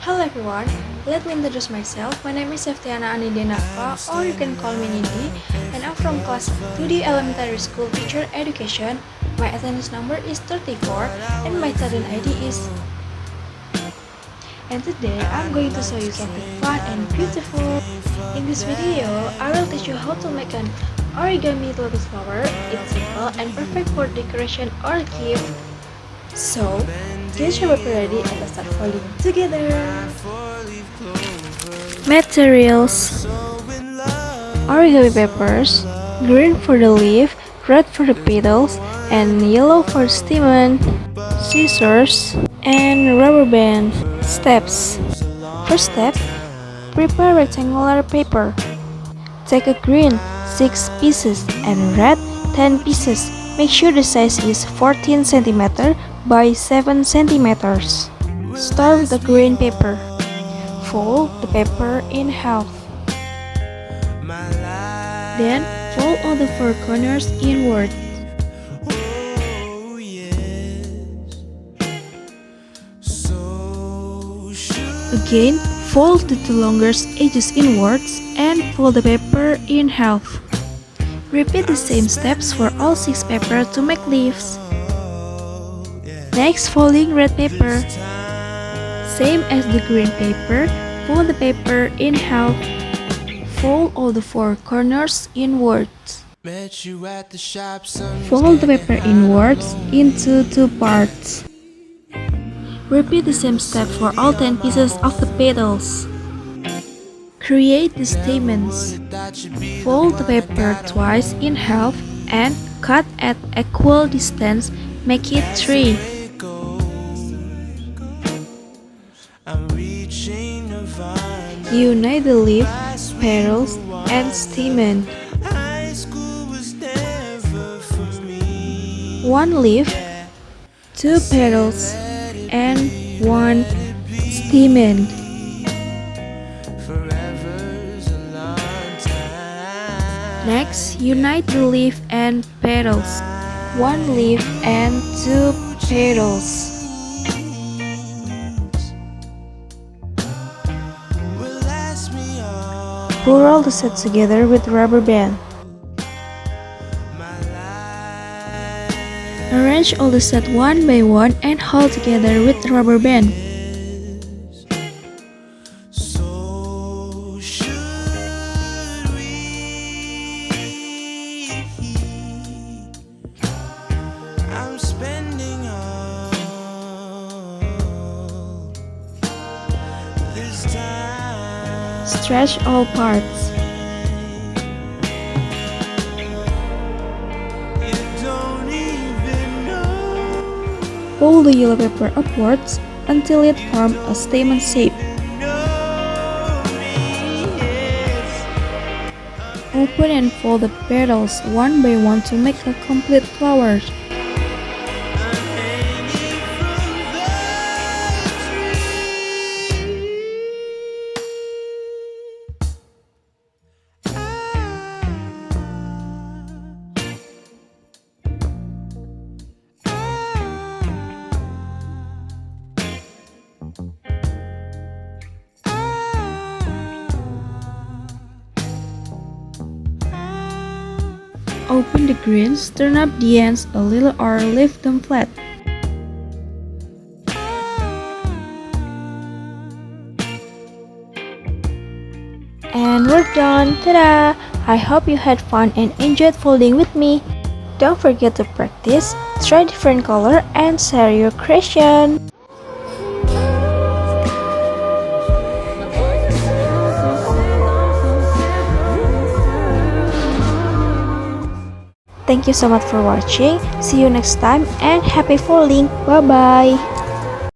Hello everyone, let me introduce myself. My name is Seftiana Anindya Narfa, or you can call me Nindi, and I'm from class 2D Elementary School Teacher Education. My attendance number is 34 and my student ID is. And today I'm going to show you something fun and beautiful. In this video, I will teach you how to make an origami lotus flower. It's simple and perfect for decoration or gift. So, get your paper ready and let's start folding together. Materials: origami papers, green for the leaf, red for the petals, and yellow for the stem, scissors, and rubber band. Steps: first step, prepare rectangular paper. Take a green 6 pieces and red 10 pieces. Make sure the size is 14 cm by 7 cm. Start with the green paper. Fold the paper in half. Then fold all the 4 corners inward. Again, fold the 2 longest edges inwards and fold the paper in half. Repeat the same steps for all 6 papers to make leaves. Next, folding red paper. Same as the green paper, fold the paper in half. Fold all the 4 corners inwards. Fold the paper inwards into 2 parts. Repeat the same step for all 10 pieces of the petals. Create the stamens. Fold the paper twice in half and cut at equal distance, make it 3. Unite the leaf, petals, and stamen. 1 leaf, 2 petals, and 1 stamen. Next, unite the leaf and petals. 1 leaf and 2 petals. Pour all the set together with rubber band. Arrange all the set one by one and hold together with rubber band. Stretch all parts. Pull the yellow paper upwards until it forms a stamen shape. Open and fold the petals one by one to make a complete flower. Open the greens, turn up the ends a little or leave them flat. And we're done! Ta-da! I hope you had fun and enjoyed folding with me. Don't forget to practice, try different color, and share your creation. Thank you so much for watching. See you next time and happy folding. Bye bye.